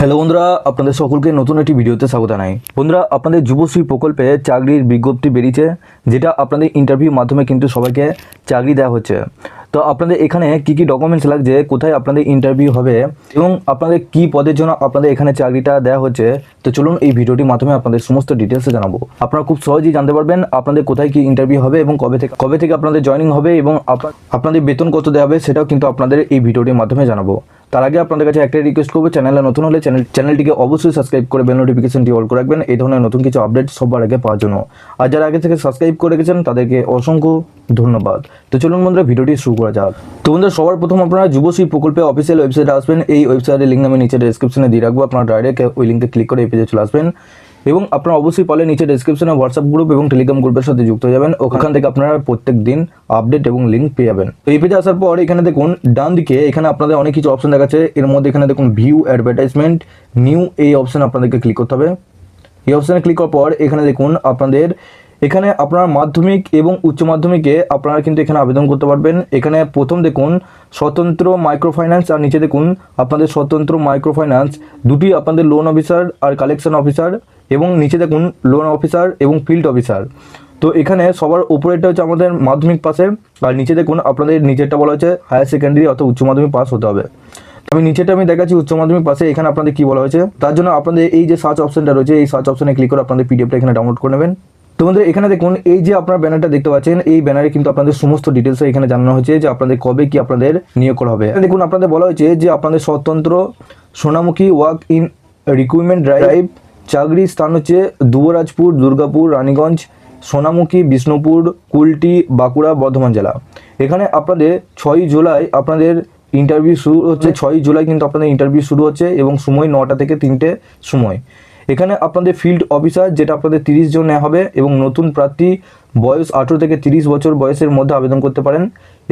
Hello বন্ধুরা, আপনাদের সকলকে নতুন একটি ভিডিওতে স্বাগত জানাই। বন্ধুরা, আপনাদের যুবশ্রী প্রকল্পে চাকরির বিজ্ঞপ্তি বেরিয়েছে, যেটা আপনাদের ইন্টারভিউর মাধ্যমে কিন্তু সবাইকে চাকরি দেওয়া হচ্ছে। তো আপনাদের এখানে কি কি ডকুমেন্টস লাগছে, কোথায় আপনাদের ইন্টারভিউ হবে এবং আপনাদের কি পদের জন্য আপনাদের এখানে চাকরিটা দেওয়া হচ্ছে, তো চলুন এই ভিডিওটির মাধ্যমে আপনাদের সমস্ত ডিটেলসে জানাবো। আপনারা খুব সহজেই জানতে পারবেন আপনাদের কোথায় কি ইন্টারভিউ হবে এবং কবে থেকে আপনাদের জয়েনিং হবে এবং আপনাদের বেতন কত দেওয়া হবে, সেটাও কিন্তু আপনাদের এই ভিডিওটির মাধ্যমে জানাবো। তার আগে আপনাদের কাছে একটাই রিকোয়েস্ট করবো, চ্যানেলে নতুন হলে চ্যানেলটিকে অবশ্যই সাবস্ক্রাইব করে বেল নোটিফিকেশনটি অল করে রাখবেন এই ধরনের নতুন কিছু আপডেট সবার আগে পাওয়ার জন্য। আর যারা আগে থেকে সাবস্ক্রাইব করে রেখেছেন তাদেরকে অসংখ্য ধন্যবাদ। তো চলুন বন্ধুরা, ভিডিওটি শুরু করা যাক। তো বন্ধুরা, সবার প্রথম আপনারা যুবশ্রী প্রকল্পে অফিসিয়াল ওয়েবসাইটে আসবেন। এই ওয়েবসাইটের লিঙ্ক আমি নিচে ডেসক্রিপশনে দিয়ে রাখবো, আপনারা ডাইরেক্ট ওই লিঙ্কে ক্লিক করে এই পেজে চলে আসবেন এবং আপনারা অবশ্যই পারলে নিচে ডেসক্রিপশনে হোয়াটসঅ্যাপ গ্রুপ এবং টেলিগ্রাম গ্রুপের সাথে যুক্ত হয়ে যাবেন। ওখান থেকে আপনারা প্রত্যেক দিন আপডেট এবং লিঙ্ক পেয়ে যাবেন। তো এই পেজে আসার পর এখানে দেখুন ডান দিকে এখানে আপনাদের অনেক কিছু অপশন দেখাচ্ছে। এর মধ্যে এখানে দেখুন ভিউ অ্যাডভার্টাইজমেন্ট নিউ, এই অপশন আপনাদেরকে ক্লিক করতে হবে। এই অপশানে ক্লিক করার পর এখানে দেখুন আপনাদের এখানে আপনার মাধ্যমিক এবং উচ্চ মাধ্যমিকে আপনারা কিন্তু এখানে আবেদন করতে পারবেন। এখানে প্রথম দেখুন স্বতন্ত্র মাইক্রো ফাইন্যান্স আর নিচে দেখুন আপনাদের স্বতন্ত্র মাইক্রো ফাইন্যান্স দুটি আপনাদের লোন অফিসার আর কালেকশন অফিসার, এবং নিচে দেখুন লোন অফিসার এবং ফিল্ড অফিসার। তো এখানে সবার উপরেরটা হচ্ছে আমাদের মাধ্যমিক পাশে, আর নিচে দেখুন আপনাদের নিচেরটা বলা হচ্ছে হায়ার সেকেন্ডারি অর্থাৎ উচ্চ মাধ্যমিক পাস হতে হবে। আমি দেখাচ্ছি উচ্চ মাধ্যমিক পাশে এখানে আপনাদের কি বলা হয়েছে। তার জন্য আপনাদের এই যে সার্চ অপশনটা রয়েছে, এই সার্চ অপশনে ক্লিক করে আপনাদের পিডিএফটা এখানে ডাউনলোড করে নেবেন। তো বন্ধুরা, এখানে দেখুন এই যে আপনার ব্যানারটা দেখতে পাচ্ছেন, এই ব্যানারে কিন্তু আপনাদের সমস্ত ডিটেলস এখানে জানানো হয়েছে যে আপনাদের কবে কি আপনাদের নিয়োগ করা হবে। দেখুন আপনাদের বলা হয়েছে যে আপনাদের স্বতন্ত্র Sonamukhi work in recruitment drive, চাকরির স্থান হচ্ছে দুবরাজপুর, দুর্গাপুর, রানীগঞ্জ, সোনামুখী, বিষ্ণুপুর, কুলটি, বাঁকুড়া, বর্ধমান জেলা। এখানে আপনাদের 6 জুলাই আপনাদের ইন্টারভিউ শুরু হচ্ছে। 6 জুলাই কিন্তু আপনাদের ইন্টারভিউ শুরু হচ্ছে এবং সময় 9টা থেকে 3টে সময়। এখানে আপনাদের ফিল্ড অফিসার যেটা আপনাদের 30 জন নেওয়া হবে এবং নতুন প্রার্থী বয়স 18 থেকে 30 বছর বয়সের মধ্যে আবেদন করতে পারেন।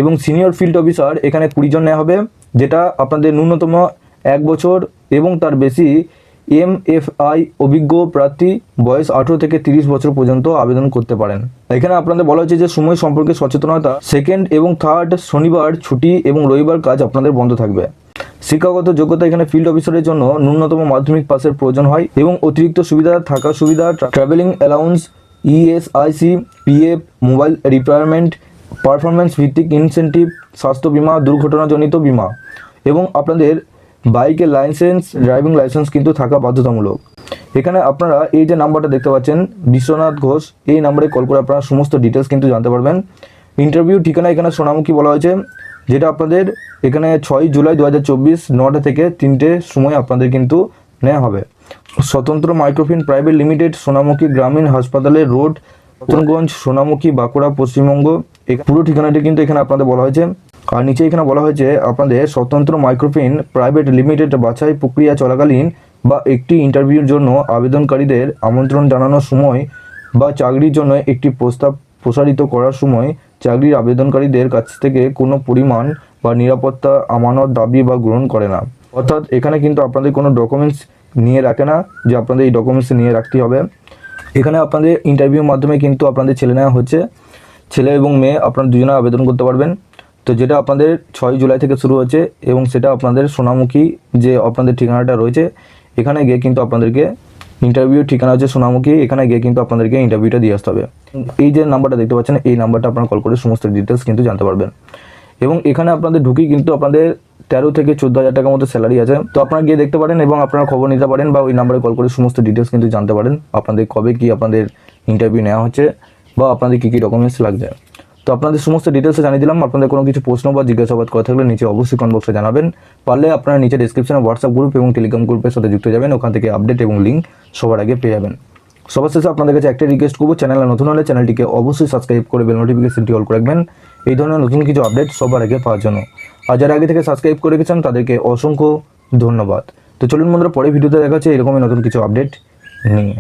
এবং সিনিয়র ফিল্ড অফিসার এখানে 20 জন নেওয়া হবে, যেটা আপনাদের ন্যূনতম 1 বছর এবং তার বেশি MFI অভিজ্ঞ প্রার্থী বয়স 18 থেকে 30 বছর পর্যন্ত আবেদন করতে পারেন। এখানে আপনাদের বলা হয়েছে যে সময় সম্পর্কে সচেতনতা, 2nd এবং 3rd শনিবার ছুটি এবং রবিবার কাজ আপনাদের বন্ধ থাকবে। শিক্ষাগত যোগ্যতা এখানে ফিল্ড অফিসারের জন্য ন্যূনতম মাধ্যমিক পাসের প্রয়োজন হয় এবং অতিরিক্ত সুবিধা থাকার সুবিধা, travelling allowance, ESIC, PF, mobile requirement, performance ভিত্তিক ইনসেন্টিভ, স্বাস্থ্য বিমা, দুর্ঘটনাজনিত বিমা এবং আপনাদের বাইকের লাইসেন্স, ড্রাইভিং লাইসেন্স কিন্তু থাকা বাধ্যতামূলক। এখানে আপনারা এই যে নাম্বারটা দেখতে পাচ্ছেন বিশ্বনাথ ঘোষ, এই নাম্বারে কল করে আপনারা সমস্ত ডিটেলস কিন্তু জানতে পারবেন। ইন্টারভিউ ঠিকানা এখানে সোনামুখী বলা হয়েছে, যেটা আপনাদের এখানে 6 জুলাই 2024 9টা থেকে 3টে সময় আপনাদের কিন্তু নেওয়া হবে। স্বতন্ত্র মাইক্রোফিন প্রাইভেট লিমিটেড, সোনামুখী গ্রামীণ হাসপাতালের রোড, রতনগঞ্জ, সোনামুখী, বাঁকুড়া, পশ্চিমবঙ্গ। পুরো ঠিকানাটি কিন্তু এখানে আপনাদের বলা হয়েছে। আর নিচে এখানে বলা হয়েছে আপনাদের স্বতন্ত্র মাইক্রোফিন প্রাইভেট লিমিটেড বাছাই প্রক্রিয়া চলাকালীন বা একটি ইন্টারভিউর জন্য আবেদনকারীদের আমন্ত্রণ জানানোর সময় বা চাকরির জন্য একটি প্রস্তাব প্রসারিত করার সময় চাকরির আবেদনকারীদের কাছ থেকে কোনো পরিমাণ বা নিরাপত্তা আমানত দাবি বা গ্রহণ করে না। অর্থাৎ এখানে কিন্তু আপনাদের কোনো ডকুমেন্টস নিয়ে রাখে না যে আপনাদের এই ডকুমেন্টস নিয়ে রাখতে হবে। এখানে আপনাদের ইন্টারভিউর মাধ্যমে কিন্তু আপনাদের ছেলে নেওয়া হচ্ছে, ছেলে এবং মেয়ে আপনারা দুজনে আবেদন করতে পারবেন। তো যেটা আপনাদের 6 জুলাই থেকে শুরু হচ্ছে এবং সেটা আপনাদের সোনামুখী যে আপনাদের ঠিকানাটা রয়েছে, এখানে গিয়ে কিন্তু আপনাদেরকে ইন্টারভিউ ঠিকানা হচ্ছে সোনামুখী, এখানে গিয়ে কিন্তু আপনাদেরকে ইন্টারভিউটা দিয়ে আসতে হবে। এই যে নাম্বারটা দেখতে পাচ্ছেন, এই নাম্বারটা আপনারা কল করে সমস্ত ডিটেলস কিন্তু জানতে পারবেন। এবং এখানে আপনাদের ঢুকি কিন্তু আপনাদের 13 থেকে 14,000 টাকার মতো স্যালারি আছে। তো আপনারা গিয়ে দেখতে পারেন এবং আপনারা খবর নিতে পারেন বা ওই নাম্বারে কল করে সমস্ত ডিটেলস কিন্তু জানতে পারেন আপনাদের কবে কি আপনাদের ইন্টারভিউ নেওয়া হচ্ছে বা আপনাদের কী কী ডকুমেন্টস লাগছে। তো আপনাদের সমস্ত ডিটেলসে জানিয়ে দিলাম। আপনাদের কোনো কিছু প্রশ্ন বা জিজ্ঞাসাবাদ করা থাকলে নিচে অবশ্যই কমেন্ট বক্সে জানাবেন। পারলে আপনারা নিচে ডিসক্রিপশনে হোয়াটসঅ্যাপ গ্রুপ এবং টেলিগ্রাম গ্রুপের সাথে যুক্ত যাবেন, ওখান থেকে আপডেট এবং লিঙ্ক সবার আগে পেয়ে যাবেন। সবার শেষে আপনাদের কাছে একটা রিকোয়েস্ট করবো, চ্যানেলে নতুন হলে চ্যানেলটিকে অবশ্যই সাবস্ক্রাইব করে বেল নোটিফিকেশনটি অল করে রাখবেন এই ধরনের নতুন কিছু আপডেট সবার আগে পাওয়ার জন্য। আর যারা আগে থেকে সাবস্ক্রাইব করে রেখেছেন তাদেরকে অসংখ্য ধন্যবাদ। তো চলুন বন্ধুরা, পরে ভিডিওতে দেখা হচ্ছে এরকমই নতুন কিছু আপডেট নিয়ে।